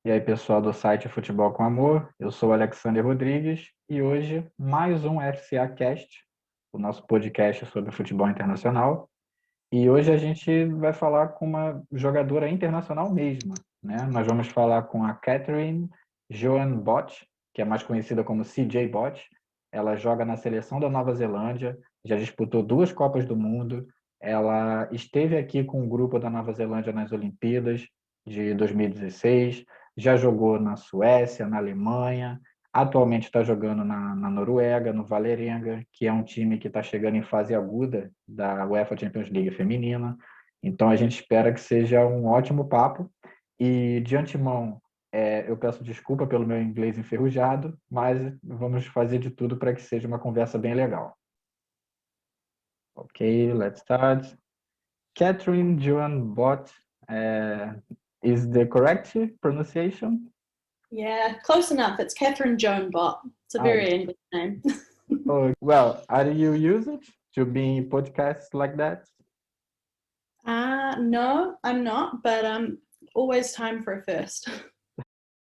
E aí, pessoal do site Futebol com Amor, eu sou o Alexander Rodrigues e hoje mais um FCA Cast, o nosso podcast sobre futebol internacional. E hoje a gente vai falar com uma jogadora internacional mesmo, né? Nós vamos falar com a Catherine Bott, que é mais conhecida como CJ Bott. Ela joga na Seleção da Nova Zelândia, já disputou 2 Copas do Mundo. Ela esteve aqui com o grupo da Nova Zelândia nas Olimpíadas de 2016, já jogou na Suécia, na Alemanha, atualmente está jogando na Noruega, no Vålerenga, que é um time que está chegando em fase aguda da UEFA Champions League feminina. Então a gente espera que seja um ótimo papo. E de antemão, eu peço desculpa pelo meu inglês enferrujado, mas vamos fazer de tudo para que seja uma conversa bem legal. Ok, let's start. Catherine Bott, is the correct pronunciation? Yeah, close enough. It's Catherine Bott. It's a very English name. Oh, well, are you use it to be in podcasts like that? No, I'm not, but always time for a first.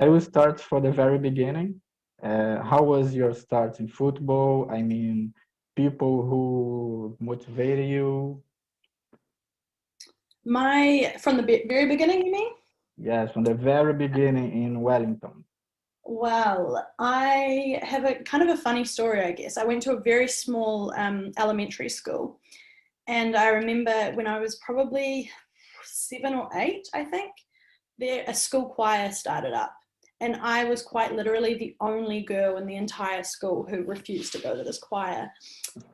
I will start for the very beginning. How was your start in football? I mean, people who motivated you? From the very beginning, you mean? Yes, from the very beginning in Wellington. Well, I have a kind of a funny story, I guess. I went to a very small elementary school, and I remember when I was probably 7 or 8, I think, a school choir started up. And I was quite literally the only girl in the entire school who refused to go to this choir.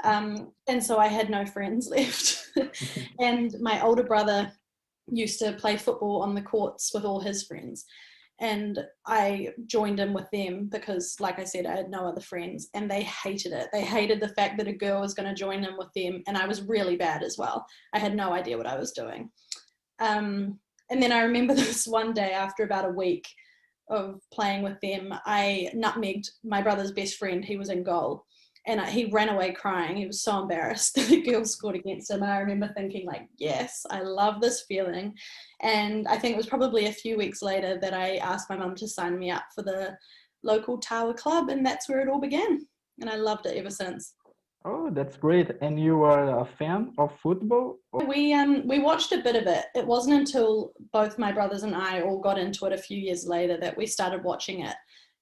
And so I had no friends left. And my older brother used to play football on the courts with all his friends. And I joined in with them because, like I said, I had no other friends, and they hated it. They hated the fact that a girl was going to join in with them, and I was really bad as well. I had no idea what I was doing. And then I remember this one day after about a week of playing with them, I nutmegged my brother's best friend. He was in goal, and he ran away crying. He was so embarrassed that the girl scored against him. And I remember thinking, like, yes, I love this feeling. And I think it was probably a few weeks later that I asked my mum to sign me up for the local Tower club, and that's where it all began. And I loved it ever since. Oh, that's great. And you are a fan of football? We watched a bit of it. It wasn't until both my brothers and I all got into it a few years later that we started watching it.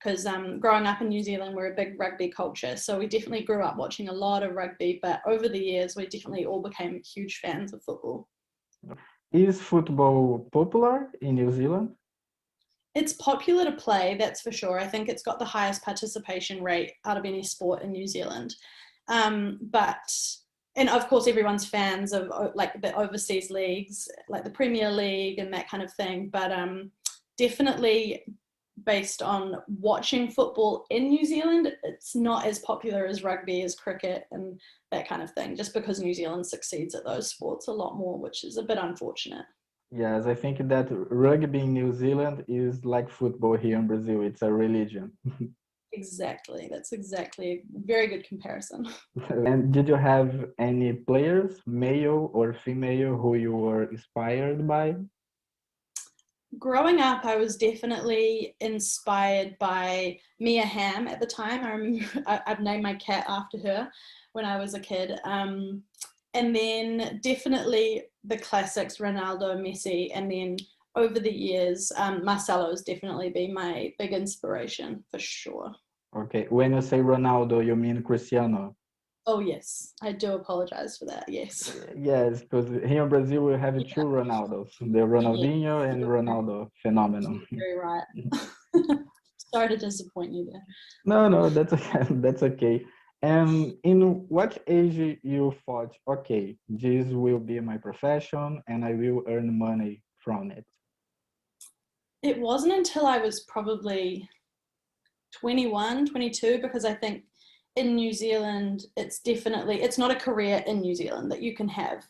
Because growing up in New Zealand, we're a big rugby culture. So we definitely grew up watching a lot of rugby. But over the years, we definitely all became huge fans of football. Is football popular in New Zealand? It's popular to play, that's for sure. I think it's got the highest participation rate out of any sport in New Zealand. And of course, everyone's fans of like the overseas leagues, like the Premier League and that kind of thing. But definitely based on watching football in New Zealand, it's not as popular as rugby, as cricket and that kind of thing, just because New Zealand succeeds at those sports a lot more, which is a bit unfortunate. Yes, I think that rugby in New Zealand is like football here in Brazil. It's a religion. Exactly. That's exactly a very good comparison. And did you have any players, male or female, who you were inspired by? Growing up, I was definitely inspired by Mia Hamm at the time. I remember I've named my cat after her when I was a kid. And then definitely the classics, Ronaldo, Messi, and then over the years, Marcelo's definitely been my big inspiration for sure. Okay, when you say Ronaldo, you mean Cristiano? Oh yes, I do apologize for that. Yes. Yes, because here in Brazil we have 2 Ronaldos, the Ronaldinho and Ronaldo phenomenon. Very right. Sorry to disappoint you there. No, that's okay. That's okay. And in what age you thought, okay, this will be my profession and I will earn money from it? It wasn't until I was probably 21, 22, because I think in New Zealand, it's not a career in New Zealand that you can have.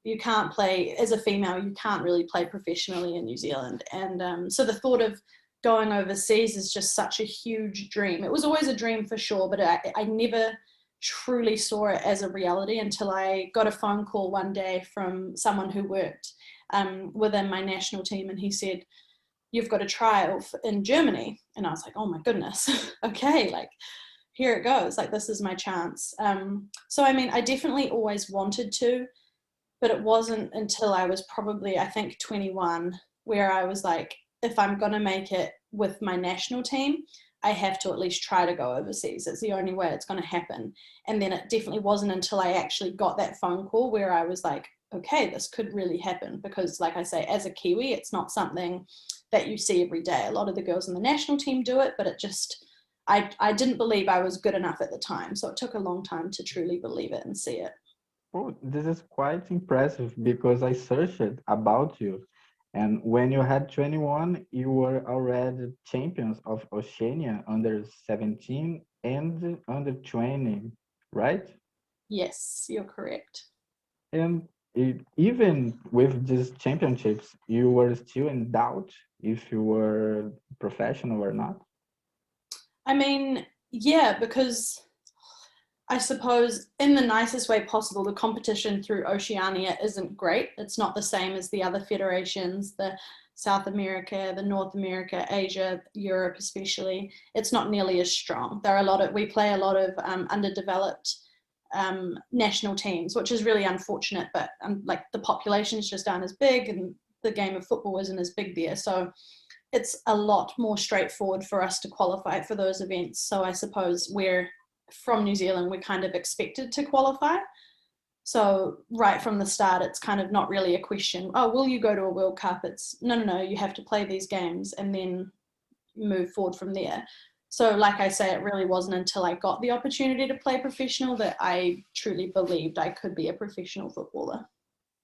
You can't play, as a female, you can't really play professionally in New Zealand. And so the thought of going overseas is just such a huge dream. It was always a dream for sure, but I never truly saw it as a reality until I got a phone call one day from someone who worked within my national team, and he said, you've got a trial in Germany. And I was like, oh my goodness, okay, like here it goes, like this is my chance. So I mean, I definitely always wanted to, but it wasn't until I was probably, I think, 21, where I was like, if I'm going to make it with my national team, I have to at least try to go overseas. It's the only way it's going to happen. And then it definitely wasn't until I actually got that phone call where I was like, okay, this could really happen. Because like I say, as a Kiwi, it's not something that you see every day. A lot of the girls in the national team do it, but it just, I didn't believe I was good enough at the time. So it took a long time to truly believe it and see it. Oh, this is quite impressive because I searched about you. And when you had 21, you were already champions of Oceania under 17 and under 20, right? Yes, you're correct. And even with these championships, you were still in doubt if you were professional or not. I mean, yeah, because I suppose in the nicest way possible, the competition through Oceania isn't great. It's not the same as the other federations, the South America, the North America, Asia, Europe especially. It's not nearly as strong. We play a lot of underdeveloped national teams, which is really unfortunate, but like the populations just aren't as big and the game of football isn't as big there. So it's a lot more straightforward for us to qualify for those events. So I suppose we're from New Zealand, we're kind of expected to qualify. So right from the start, it's kind of not really a question, oh, will you go to a World Cup? It's no, you have to play these games and then move forward from there. So like I say, it really wasn't until I got the opportunity to play professional that I truly believed I could be a professional footballer.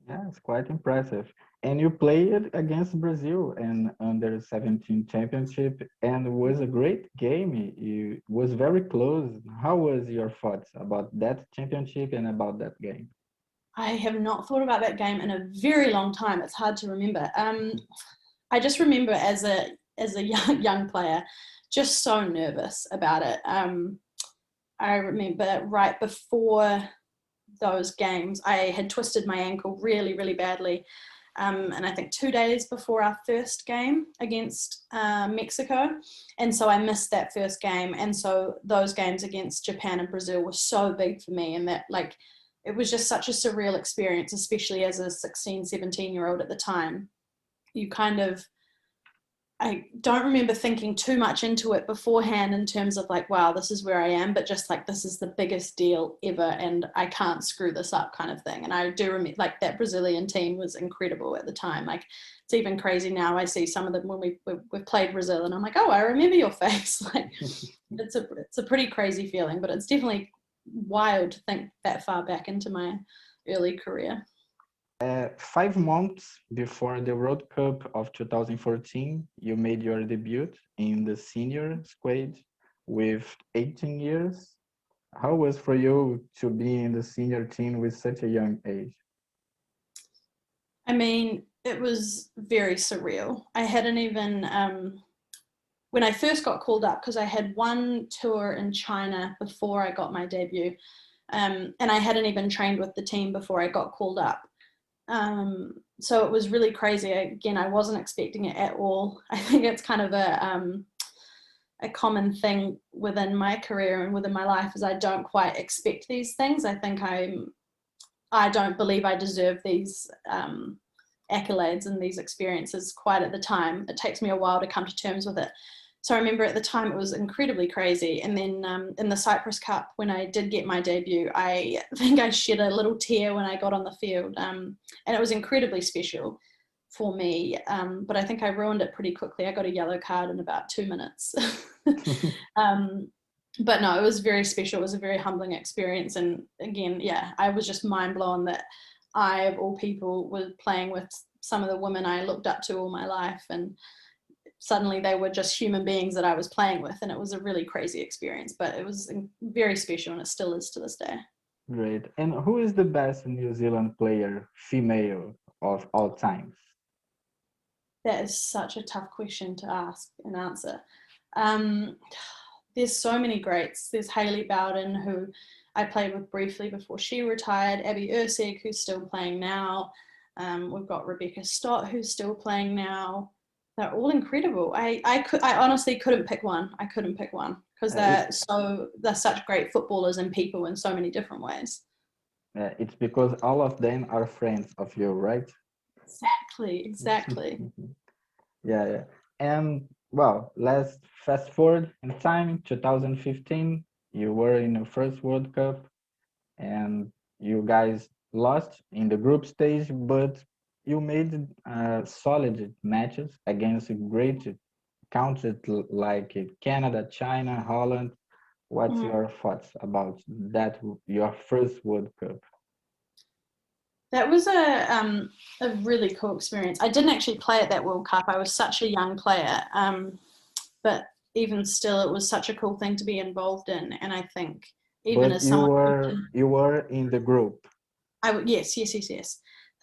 Yeah, it's quite impressive. And you played against Brazil in under 17 championship and it was a great game. It was very close. How was your thoughts about that championship and about that game? I have not thought about that game in a very long time. It's hard to remember. I just remember as a young player, just so nervous about it. I remember right before those games, I had twisted my ankle really, really badly. And I think 2 days before our first game against Mexico. And so I missed that first game. And so those games against Japan and Brazil were so big for me. And that, like, it was just such a surreal experience, especially as a 16, 17-year-old at the time. You kind of, I don't remember thinking too much into it beforehand in terms of like, wow, this is where I am, but just like, this is the biggest deal ever and I can't screw this up kind of thing. And I do remember like that Brazilian team was incredible at the time. Like it's even crazy now. I see some of them when we've played Brazil and I'm like, oh, I remember your face. Like it's a pretty crazy feeling, but it's definitely wild to think that far back into my early career. 5 months before the World Cup of 2014, you made your debut in the senior squad with 18 years. How was for you to be in the senior team with such a young age? I mean, it was very surreal. I hadn't even, when I first got called up, because I had one tour in China before I got my debut, and I hadn't even trained with the team before I got called up. So it was really crazy. Again, I wasn't expecting it at all. I think it's kind of a common thing within my career and within my life is I don't quite expect these things. I think I don't believe I deserve these accolades and these experiences quite at the time. It takes me a while to come to terms with it. So I remember at the time it was incredibly crazy. And then in the Cyprus Cup, when I did get my debut, I think I shed a little tear when I got on the field. And it was incredibly special for me. But I think I ruined it pretty quickly. I got a yellow card in about 2 minutes. But no, it was very special. It was a very humbling experience. And again, yeah, I was just mind blown that I, of all people, was playing with some of the women I looked up to all my life. And suddenly they were just human beings that I was playing with. And it was a really crazy experience, but it was very special and it still is to this day. Great. And who is the best New Zealand player, female, of all times? That is such a tough question to ask and answer. There's so many greats. There's Hayley Bowden, who I played with briefly before she retired, Abby Ursig, who's still playing now. We've got Rebecca Stott, who's still playing now. They're all incredible. I honestly couldn't pick one. I couldn't pick one because they're such great footballers and people in so many different ways. It's because all of them are friends of you, right? Exactly. Yeah. And well, let's fast forward in time. 2015, you were in the first World Cup, and you guys lost in the group stage, but you made solid matches against great countries like Canada, China, Holland. What's your thoughts about that, your first World Cup? That was a really cool experience. I didn't actually play at that World Cup. I was such a young player, but even still, it was such a cool thing to be involved in. And I think even But as someone you were in the group. Yes.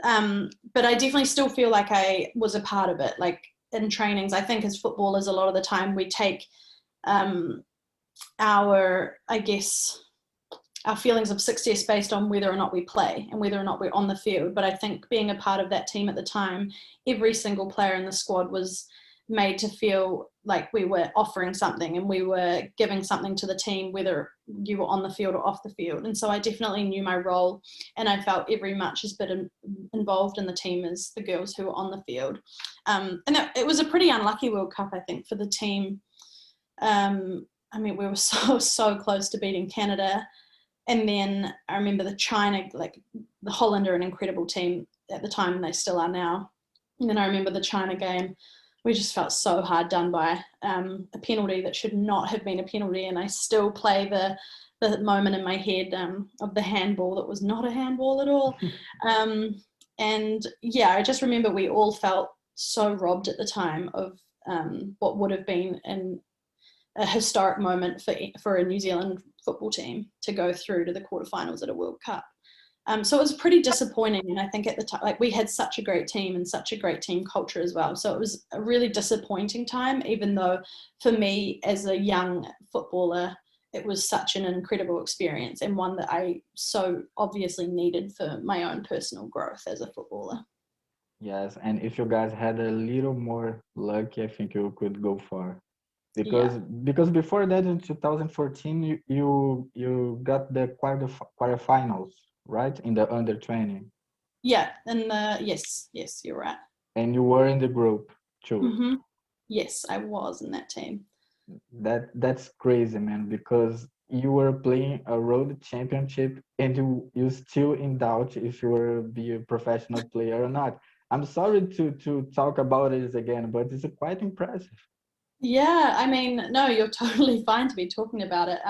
But I definitely still feel like I was a part of it. Like in trainings, I think as footballers, a lot of the time we take our feelings of success based on whether or not we play and whether or not we're on the field. But I think being a part of that team at the time, every single player in the squad was made to feel like we were offering something and we were giving something to the team, whether you were on the field or off the field. And so I definitely knew my role, and I felt every much as bit involved in the team as the girls who were on the field. And it was a pretty unlucky World Cup, I think, for the team. I mean, we were so close to beating Canada. And then I remember the China, like the Holland are an incredible team at the time, and they still are now. And then I remember the China game. We just felt so hard done by, a penalty that should not have been a penalty. And I still play the moment in my head of the handball that was not a handball at all. And yeah, I just remember we all felt so robbed at the time of what would have been a historic moment for a New Zealand football team to go through to the quarterfinals at a World Cup. So it was pretty disappointing, and I think at the time, like, we had such a great team and such a great team culture as well. So it was a really disappointing time, even though for me as a young footballer, it was such an incredible experience and one that I so obviously needed for my own personal growth as a footballer. Yes, and if you guys had a little more luck, I think you could go far. Because before that, in 2014, you got the quarterfinals, right, in the under 20. Yeah, and yes, you're right. And you were in the group too. Mm-hmm. Yes, I was in that team. That's crazy, man, because you were playing a road championship and you still in doubt if you will be a professional player or not. I'm sorry to talk about it again, but it's quite impressive. Yeah, I mean, no, you're totally fine to be talking about it.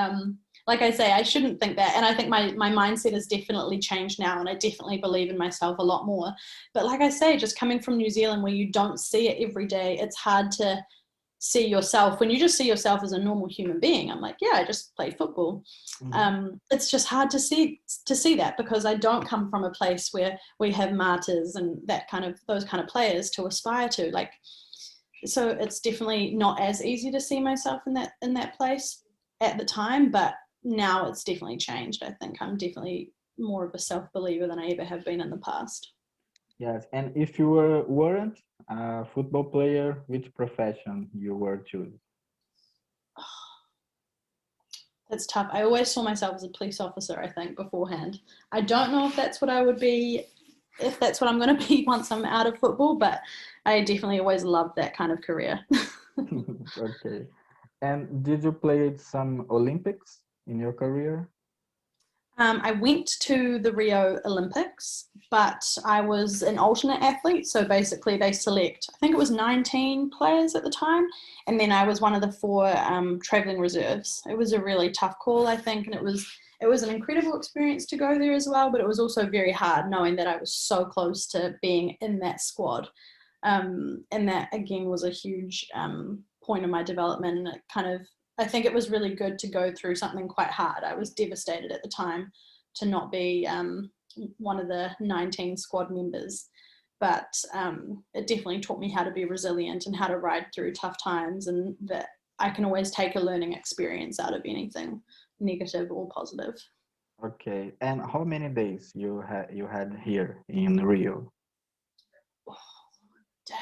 Like I say, I shouldn't think that. And I think my mindset has definitely changed now, and I definitely believe in myself a lot more. But like I say, just coming from New Zealand where you don't see it every day, it's hard to see yourself when you just see yourself as a normal human being. I'm like, yeah, I just play football. It's just hard to see that because I don't come from a place where we have Martas and those kind of players to aspire to. Like, so it's definitely not as easy to see myself in that place at the time, but now it's definitely changed. I think I'm definitely more of a self-believer than I ever have been in the past. Yes, and if you weren't a football player, which profession you were choosing? That's tough. I always saw myself as a police officer, I think, beforehand. I don't know if that's what I would be, if that's what I'm going to be once I'm out of football, but I definitely always loved that kind of career. Okay. And did you play some Olympics in your career? I went to the Rio Olympics, but I was an alternate athlete. So basically they select, I think it was 19 players at the time. And then I was one of the 4 traveling reserves. It was a really tough call, I think. And it was an incredible experience to go there as well. But it was also very hard knowing that I was so close to being in that squad. And that, again, was a huge point in my development. And I think it was really good to go through something quite hard. I was devastated at the time to not be one of the 19 squad members, but it definitely taught me how to be resilient and how to ride through tough times, and that I can always take a learning experience out of anything, negative or positive. Okay, and how many days you had here in Rio?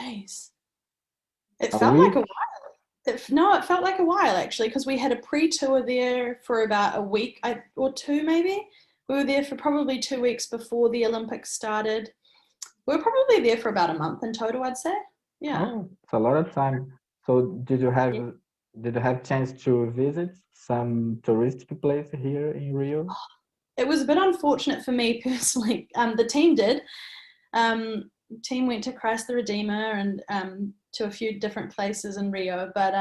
Days. It A felt like week? a while. No, it felt like a while actually, because we had a pre-tour there for about a week or two maybe. We were there for probably 2 weeks before the Olympics started. We were probably there for about a month in total, I'd say. Yeah. Oh, it's a lot of time. So Yeah. did you have chance to visit some touristic place here in Rio? It was a bit unfortunate for me personally. The team did. Team went to Christ the Redeemer and to a few different places in Rio, but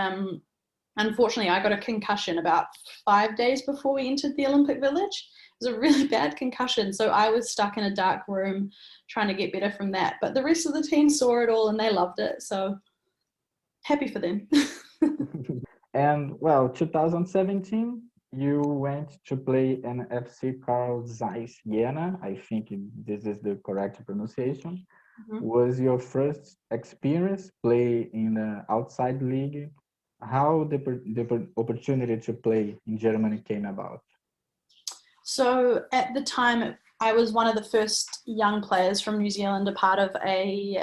unfortunately I got a concussion about 5 days before we entered the Olympic Village. It was a really bad concussion, so I was stuck in a dark room trying to get better from that. But the rest of the team saw it all and they loved it, so happy for them. And well, 2017, you went to play in FC Carl Zeiss Jena. I think this is the correct pronunciation. Mhm. Was your first experience play in the outside league? How the opportunity to play in Germany came about? So at the time, I was one of the first young players from New Zealand, a part of a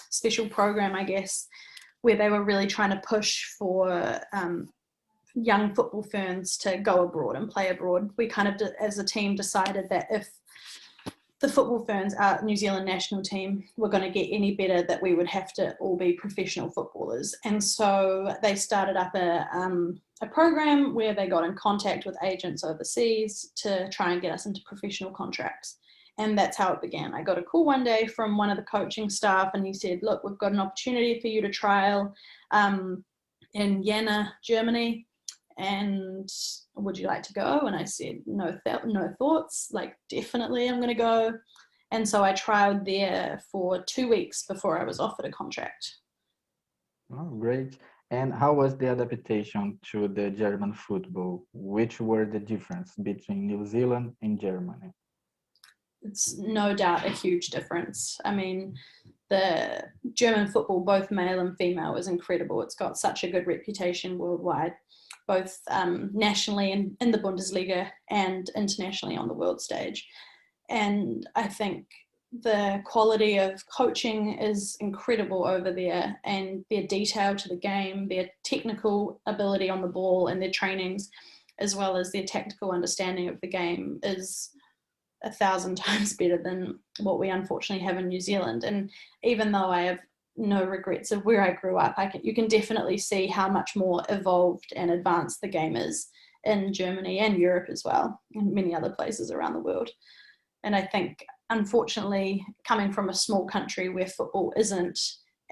special program, I guess, where they were really trying to push for young football ferns to go abroad and play abroad. We kind of, as a team, decided that if the football ferns, our New Zealand national team, were going to get any better, that we would have to all be professional footballers. And so they started up a program where they got in contact with agents overseas to try and get us into professional contracts. And that's how it began. I got a call one day from one of the coaching staff and he said, look, we've got an opportunity for you to trial in Jena, Germany. And would you like to go? And I said, no thoughts, like definitely I'm going to go. And so I trialed there for 2 weeks before I was offered a contract. Oh, great. And how was the adaptation to the German football? Which were the difference between New Zealand and Germany? It's no doubt a huge difference. I mean, the German football, both male and female, is incredible. It's got such a good reputation worldwide, both nationally in the Bundesliga and internationally on the world stage. And I think the quality of coaching is incredible over there, and their detail to the game, their technical ability on the ball and their trainings, as well as their tactical understanding of the game, is 1,000 times better than what we unfortunately have in New Zealand. And even though I have no regrets of where I grew up, you can definitely see how much more evolved and advanced the game is in Germany and Europe as well, and many other places around the world. And I think, unfortunately, coming from a small country where football isn't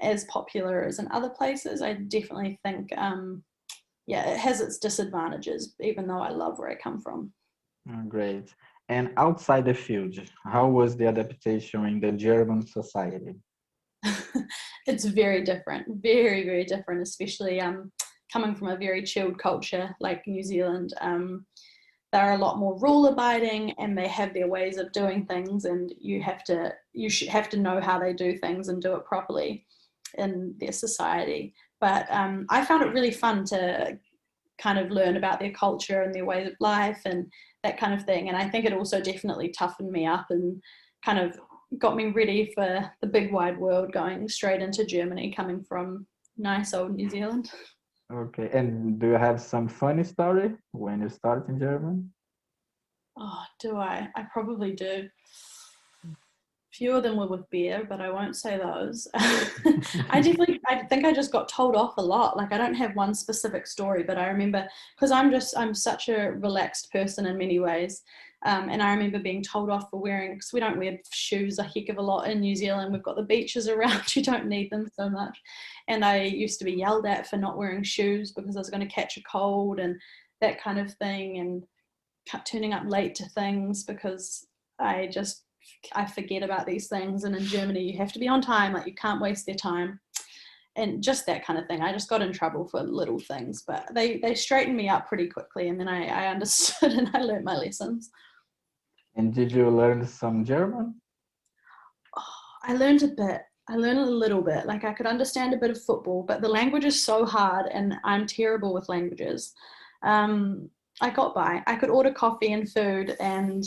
as popular as in other places, I definitely think, it has its disadvantages, even though I love where I come from. Oh, great. And outside the field, how was the adaptation in the German society? It's very different, very, very different, especially coming from a very chilled culture like New Zealand. They're a lot more rule abiding and they have their ways of doing things, and you should have to know how they do things and do it properly in their society. But I found it really fun to kind of learn about their culture and their ways of life and that kind of thing. And I think it also definitely toughened me up and kind of got me ready for the big wide world, going straight into Germany, coming from nice old New Zealand. Okay, and do you have some funny story when you start in German? Oh, do I? I probably do. Few of them were with beer, but I won't say those. I think I just got told off a lot. Like, I don't have one specific story, but I remember, because I'm such a relaxed person in many ways. And I remember being told off for wearing, because we don't wear shoes a heck of a lot in New Zealand. We've got the beaches around, you don't need them so much. And I used to be yelled at for not wearing shoes because I was going to catch a cold and that kind of thing, and turning up late to things because I forget about these things. And in Germany, you have to be on time, like you can't waste their time. And just that kind of thing. I just got in trouble for little things, but they straightened me up pretty quickly. And then I understood and I learned my lessons. And did you learn some German? I learned a bit. I learned a little bit. Like, I could understand a bit of football, but the language is so hard and I'm terrible with languages. I got by. I could order coffee and food and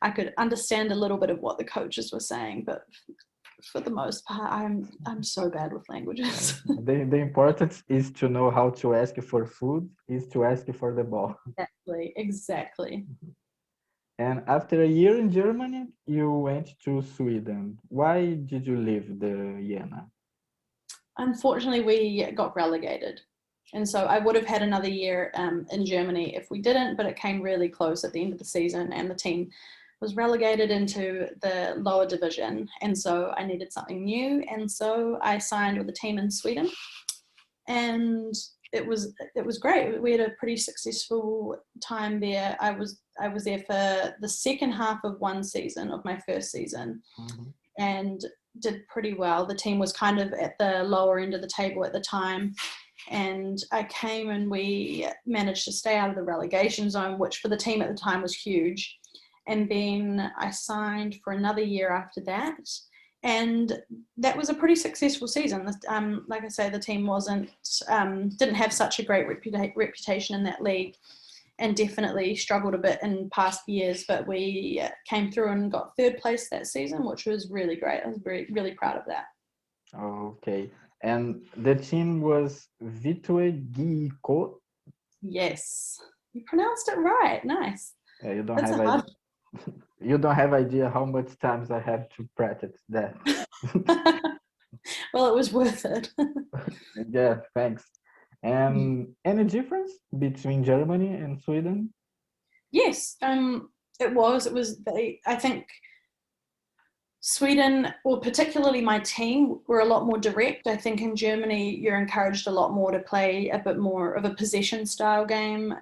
I could understand a little bit of what the coaches were saying, but for the most part. I'm so bad with languages. The importance is to know how to ask for food, is to ask for the ball. Exactly. And after a year in Germany, you went to Sweden. Why did you leave the Jena? Unfortunately, we got relegated. And so I would have had another year in Germany if we didn't, but it came really close at the end of the season and the team was relegated into the lower division. And so I needed something new. And so I signed with a team in Sweden. And it was great. We had a pretty successful time there. I was there for the second half of one season of my first season, and did pretty well. The team was kind of at the lower end of the table at the time, and I came and we managed to stay out of the relegation zone, which for the team at the time was huge. And then I signed for another year after that. And that was a pretty successful season. Like I say, the team didn't have such a great reputation in that league, and definitely struggled a bit in past years. But we came through and got third place that season, which was really great. I was really proud of that. Okay. And the team was Vålerenga. Yes, you pronounced it right. Nice. You don't have idea how much times I had to practice that. Well, it was worth it. Yeah, thanks. And any difference between Germany and Sweden? Yes, it was. I think Sweden, or particularly my team, were a lot more direct. I think in Germany, you're encouraged a lot more to play a bit more of a possession style game.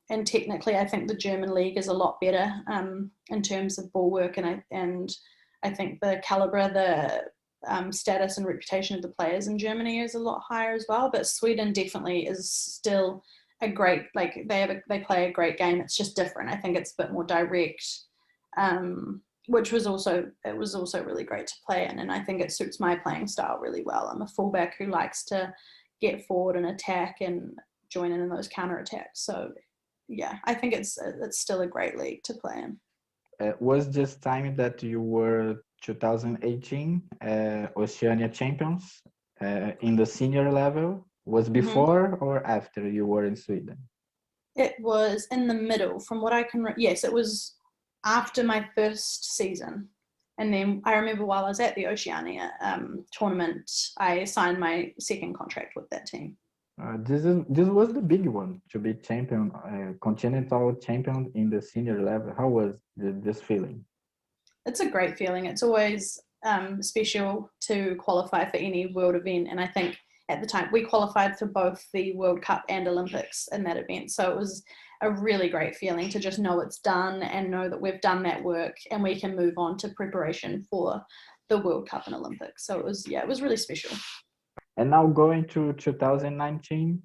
And technically, I think the German league is a lot better in terms of ball work. And I think the calibre, the status and reputation of the players in Germany is a lot higher as well. But Sweden definitely is still a great, like they play a great game. It's just different. I think it's a bit more direct. Which was also really great to play in, and I think it suits my playing style really well. I'm a fullback who likes to get forward and attack and join in those counter attacks. So yeah, I think it's still a great league to play in. Was this time that you were 2018 Oceania champions in the senior level? Was before or after you were in Sweden? It was in the middle, from what I can. Yes, it was after my first season. And then I remember while I was at the Oceania tournament, I signed my second contract with that team. This was the big one, to be champion, continental champion in the senior level. How was this feeling? It's a great feeling. It's always special to qualify for any world event. And I think at the time we qualified for both the World Cup and Olympics in that event. So it was a really great feeling to just know it's done and know that we've done that work and we can move on to preparation for the World Cup and Olympics. So it was really special. And now going to 2019,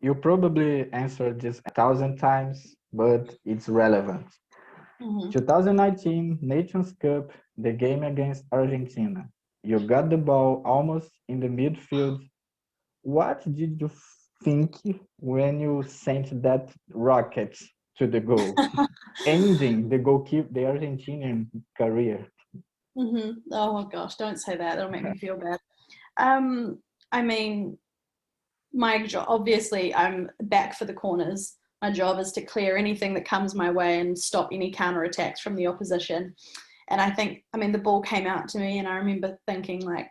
you probably answered this 1,000 times, but it's relevant. 2019 Nations Cup, the game against Argentina. You got the ball almost in the midfield. What did you think when you sent that rocket to the goal, ending the Argentinian career? Oh gosh, don't say that. That'll make me feel bad. I mean, my job, obviously, I'm back for the corners. My job is to clear anything that comes my way and stop any counterattacks from the opposition. And the ball came out to me, and I remember thinking, like,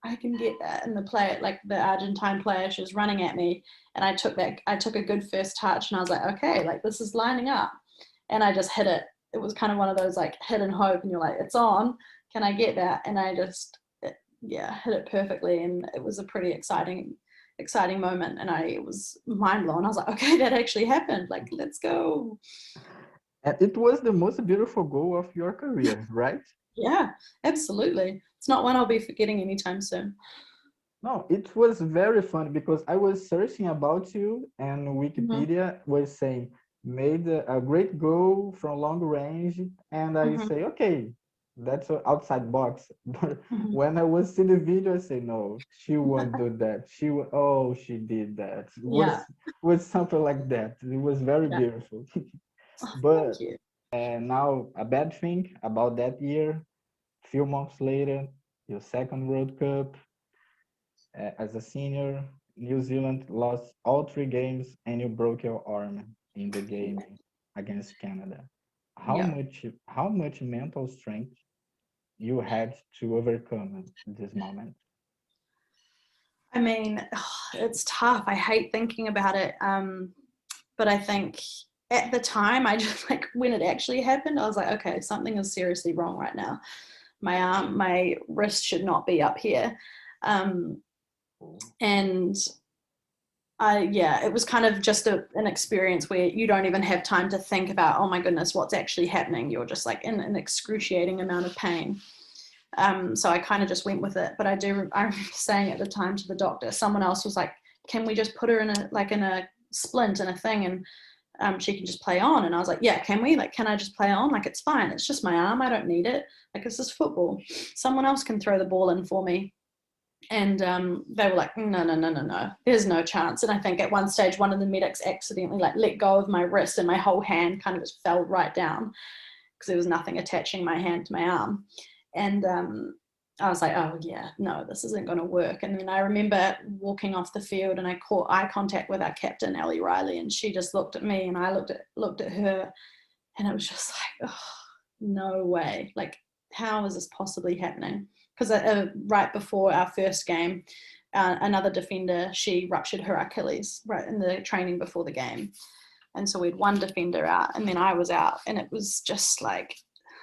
I can get that. And the Argentine player, she was running at me, and I took a good first touch, and I was like, okay, like this is lining up. And I just hit it. It was kind of one of those like hit and hope, and you're like, it's on. Can I get that? And I just, hit it perfectly. And it was a pretty exciting moment. And I was mind blown. I was like, okay, that actually happened. Like, let's go. And it was the most beautiful goal of your career, right? Yeah, absolutely. It's not one I'll be forgetting anytime soon. No, it was very fun because I was searching about you, and Wikipedia was saying made a great goal from long range, and I say, okay, that's an outside box. But when I was in the video, I say, no, she won't do that. She did that. Was something like that. It was very beautiful. But now a bad thing about that year, few months later, your second World Cup. As a senior, New Zealand lost all 3 games and you broke your arm in the game against Canada. How much mental strength you had to overcome this moment? I mean, it's tough. I hate thinking about it. But I think at the time, I just like when it actually happened, I was like, okay, something is seriously wrong right now. My wrist should not be up here. And it was kind of just an experience where you don't even have time to think about, oh my goodness, what's actually happening. You're just like in an excruciating amount of pain. So I kind of just went with it. But I remember saying at the time to the doctor, someone else was like, can we just put her in a splint and a thing and she can just play on? And I was like, yeah, can we? Like, can I just play on? Like, it's fine. It's just my arm. I don't need it. Like, this is football. Someone else can throw the ball in for me. And they were like, no, there's no chance. And I think at one stage, one of the medics accidentally like let go of my wrist and my whole hand kind of just fell right down because there was nothing attaching my hand to my arm. And I was like, oh yeah, no, this isn't going to work. And then I remember walking off the field and I caught eye contact with our captain, Ellie Riley, and she just looked at me and I looked at her, and it was just like, oh, no way. Like, how is this possibly happening? Because right before our first game, another defender, she ruptured her Achilles right in the training before the game. And so we had one defender out and then I was out, and it was just like,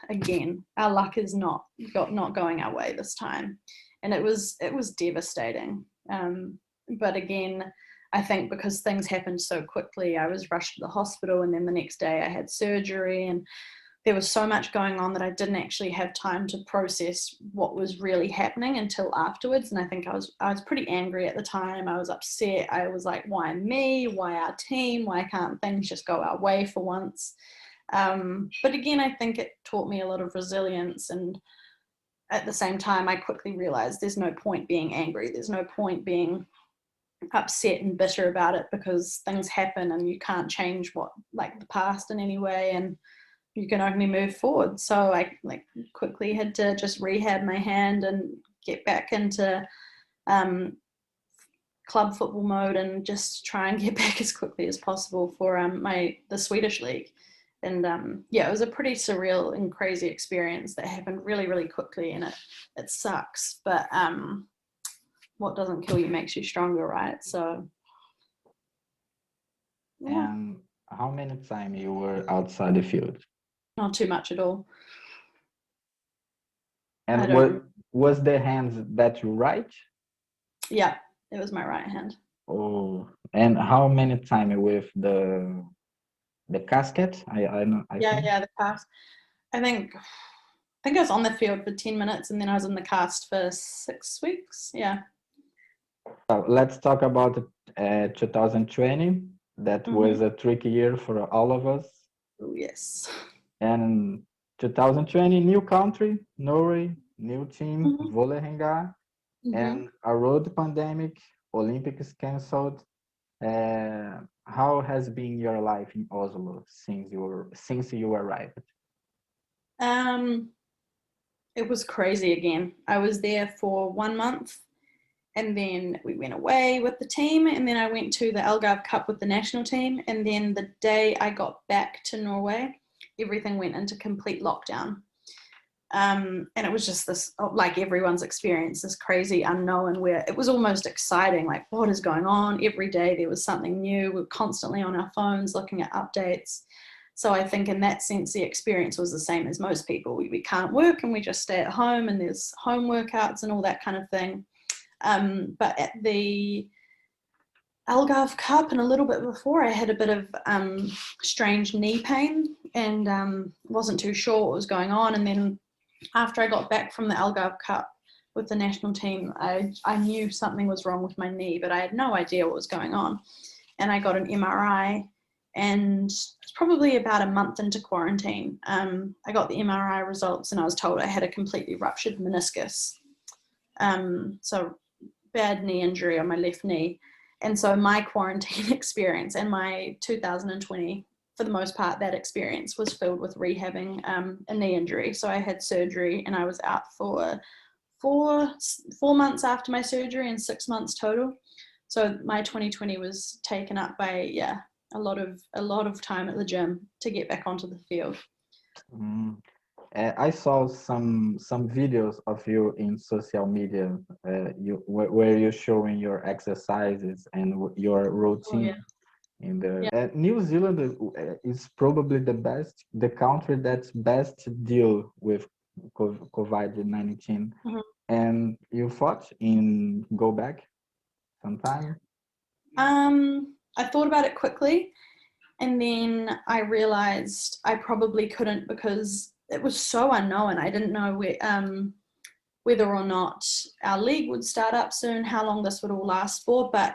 again, our luck is not going our way this time. And it was devastating. But again, I think because things happened so quickly, I was rushed to the hospital, and then the next day I had surgery, and there was so much going on that I didn't actually have time to process what was really happening until afterwards. And I think I was pretty angry at the time. I was upset. I was like, why me? Why our team? Why can't things just go our way for once? But again, I think it taught me a lot of resilience. And at the same time, I quickly realized there's no point being angry. There's no point being upset and bitter about it, because things happen and you can't change the past in any way. And you can only move forward. So I quickly had to just rehab my hand and get back into club football mode and just try and get back as quickly as possible for the Swedish league. And it was a pretty surreal and crazy experience that happened really, really quickly, and it sucks. But what doesn't kill you makes you stronger, right? So. Yeah. And how many times you were outside the field? Not too much at all. And what was the hand that you right? Yeah, it was my right hand. Oh, and how many times with the casket? I think. The cast. I think I was on the field for 10 minutes, and then I was in the cast for 6 weeks. Yeah. So let's talk about 2020. That was a tricky year for all of us. Oh, yes. And 2020, new country, Norway, new team, Vålerenga, and a road pandemic, Olympics canceled. How has been your life in Oslo since you arrived? It was crazy again. I was there for 1 month, and then we went away with the team, and then I went to the Algarve Cup with the national team, and then the day I got back to Norway, everything went into complete lockdown. And it was just this, like everyone's experience, this crazy unknown where it was almost exciting, like what is going on? Every day there was something new. We were constantly on our phones looking at updates. So I think in that sense, the experience was the same as most people. We can't work and we just stay at home, and there's home workouts and all that kind of thing. But at the Algarve Cup and a little bit before, I had a bit of strange knee pain and wasn't too sure what was going on. And then after I got back from the Algarve Cup with the national team, I knew something was wrong with my knee, but I had no idea what was going on. And I got an MRI, and it's probably about a month into quarantine. I got the MRI results, and I was told I had a completely ruptured meniscus. So bad knee injury on my left knee. And so my quarantine experience and my 2020 for the most part, that experience was filled with rehabbing a knee injury. So I had surgery and I was out for 4 months after my surgery and 6 months total. So my 2020 was taken up by a lot of time at the gym to get back onto the field. I saw some videos of you in social media, where you're showing your exercises and your routine. In the New Zealand is probably the country that's best deal with COVID-19. And you thought in go back sometime? I thought about it quickly, and then I realized I probably couldn't because it was so unknown. I didn't know whether or not our league would start up soon, how long this would all last for, but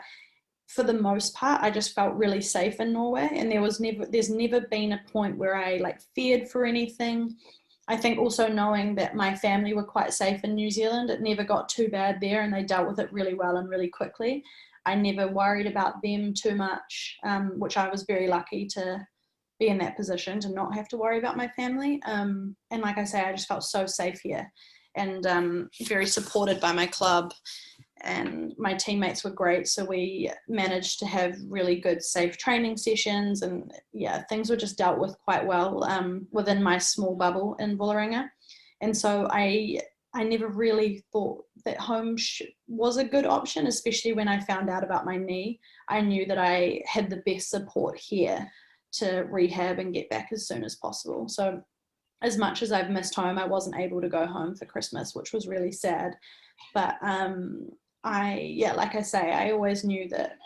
for the most part, I just felt really safe in Norway, and there's never been a point where I feared for anything. I think also knowing that my family were quite safe in New Zealand, it never got too bad there, and they dealt with it really well and really quickly. I never worried about them too much, which I was very lucky to be in that position to not have to worry about my family. And like I say, I just felt so safe here, and very supported by my club. And my teammates were great, so we managed to have really good safe training sessions, and things were just dealt with quite well within my small bubble in Vålerenga. And so I never really thought that home was a good option, especially when I found out about my knee. I knew that I had the best support here to rehab and get back as soon as possible. So as much as I've missed home, I wasn't able to go home for Christmas, which was really sad. But like I say, I always knew that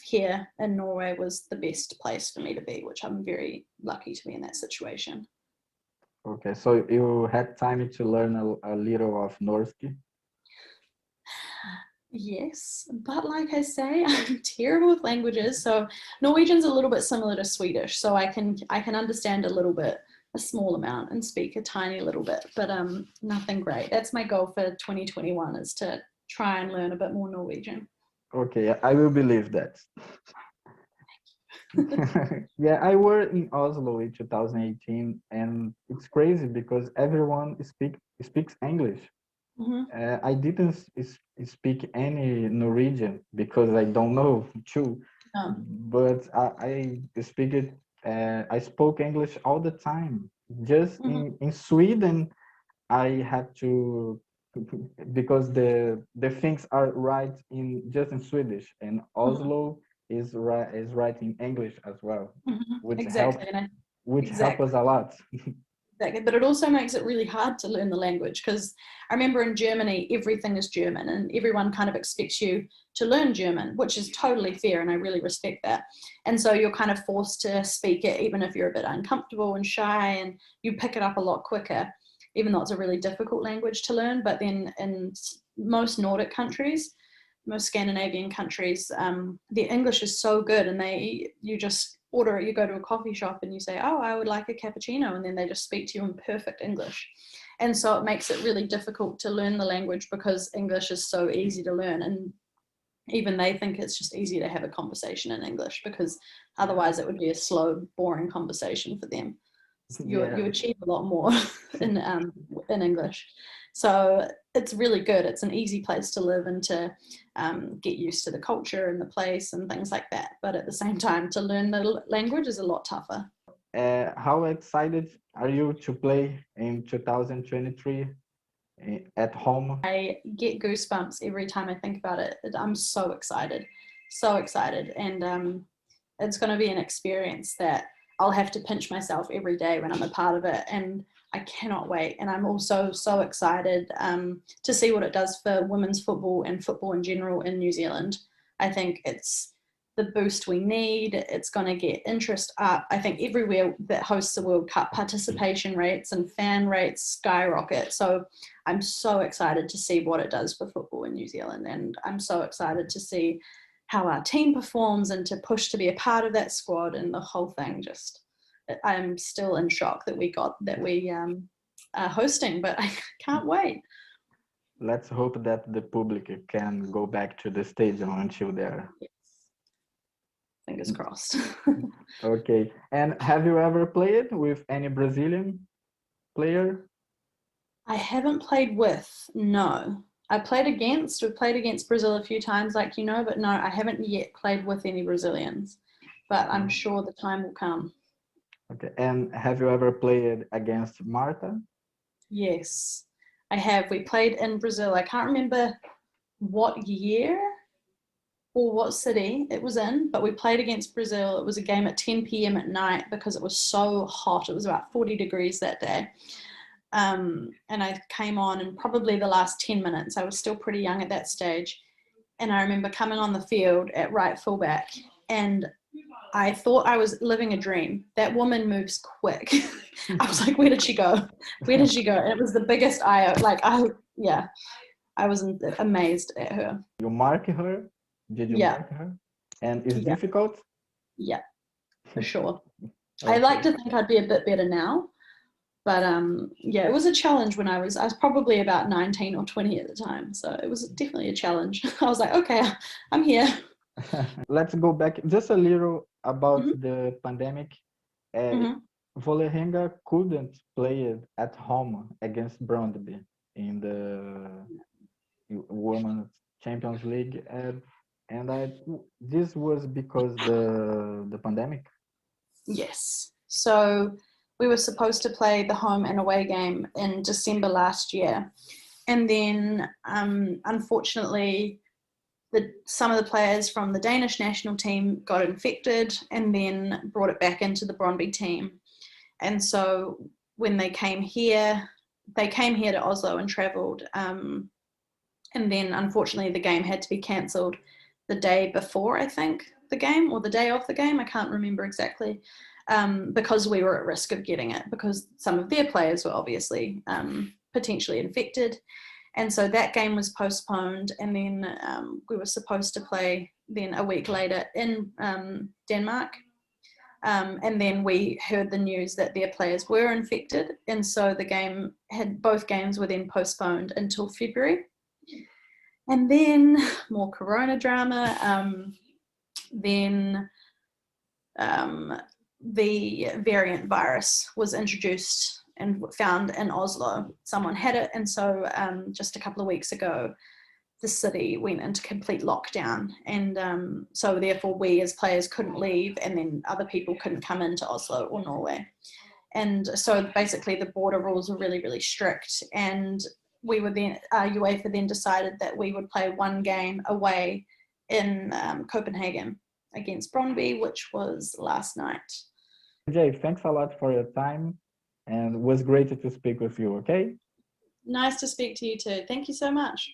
here in Norway was the best place for me to be, which I'm very lucky to be in that situation. Okay, so you had time to learn a little of Norse? Yes, but like I say, I'm terrible with languages. So Norwegian's a little bit similar to Swedish, so I can understand a little bit, a small amount, and speak a tiny little bit, but nothing great. That's my goal for 2021, is to try and learn a bit more Norwegian. Okay, I will believe that. Yeah, I were in Oslo in 2018, and it's crazy because everyone speaks English. I didn't speak any Norwegian because I don't know too, but I speak it. I spoke English all the time. Just in Sweden, I had to, because the things are right in Swedish, and Oslo is writing English as well, which help us a lot. Exactly, but it also makes it really hard to learn the language, because I remember in Germany everything is German and everyone kind of expects you to learn German, which is totally fair, and I really respect that. And so you're kind of forced to speak it even if you're a bit uncomfortable and shy, and you pick it up a lot quicker, even though it's a really difficult language to learn. But then in most Nordic countries, most Scandinavian countries, their English is so good, and you just order it. You go to a coffee shop and you say, oh, I would like a cappuccino, and then they just speak to you in perfect English. And so it makes it really difficult to learn the language because English is so easy to learn, and even they think it's just easy to have a conversation in English, because otherwise it would be a slow, boring conversation for them. You achieve a lot more in English. So it's really good. It's an easy place to live and to get used to the culture and the place and things like that. But at the same time, to learn the language is a lot tougher. How excited are you to play in 2023 at home? I get goosebumps every time I think about it. I'm so excited, so excited. And it's going to be an experience that I'll have to pinch myself every day when I'm a part of it, and I cannot wait. And I'm also so excited to see what it does for women's football and football in general in New Zealand. I think it's the boost we need. It's going to get interest up. I think everywhere that hosts the World Cup, participation rates and fan rates skyrocket. So I'm so excited to see what it does for football in New Zealand, and I'm so excited to see how our team performs and to push to be a part of that squad and the whole thing. Just, I'm still in shock that we are hosting, but I can't wait. Let's hope that the public can go back to the stadium until there. Yes. Fingers crossed. Okay. And have you ever played with any Brazilian player? I haven't played with, no. We've played against Brazil a few times, like you know, but no, I haven't yet played with any Brazilians. But I'm sure the time will come. Okay. And have you ever played against Marta? Yes, I have. We played in Brazil. I can't remember what year or what city it was in, but we played against Brazil. It was a game at 10 p.m. at night because it was so hot. It was about 40 degrees that day. And I came on in probably the last 10 minutes. I was still pretty young at that stage. And I remember coming on the field at right fullback, and I thought I was living a dream. That woman moves quick. I was like, where did she go? Where did she go? And it was the biggest I was amazed at her. You mark her? Did you mark her? And it's difficult? Yeah, for sure. Okay. I like to think I'd be a bit better now. But yeah, it was a challenge when I was probably about 19 or 20 at the time. So it was definitely a challenge. I was like, okay, I'm here. Let's go back just a little about the pandemic. Vålerenga couldn't play it at home against Brøndby in the Women's Champions League, and this was because the pandemic. Yes. So we were supposed to play the home and away game in December last year, and then unfortunately, some of the players from the Danish national team got infected and then brought it back into the Brøndby team. And so when they came here to Oslo and travelled. And then unfortunately the game had to be cancelled the day before, I think, the game, or the day of the game. I can't remember exactly, because we were at risk of getting it, because some of their players were obviously potentially infected. And so that game was postponed, and then we were supposed to play then a week later in Denmark. And then we heard the news that their players were infected, and so both games were then postponed until February. And then more corona drama. Then the variant virus was introduced and found in Oslo. Someone had it, and so just a couple of weeks ago, the city went into complete lockdown, and so therefore we as players couldn't leave, and then other people couldn't come into Oslo or Norway. And so basically the border rules were really, really strict, and we were then, UEFA then decided that we would play one game away in Copenhagen against Brøndby, which was last night. Jay, thanks a lot for your time, and it was great to speak with you, okay? Nice to speak to you too. Thank you so much.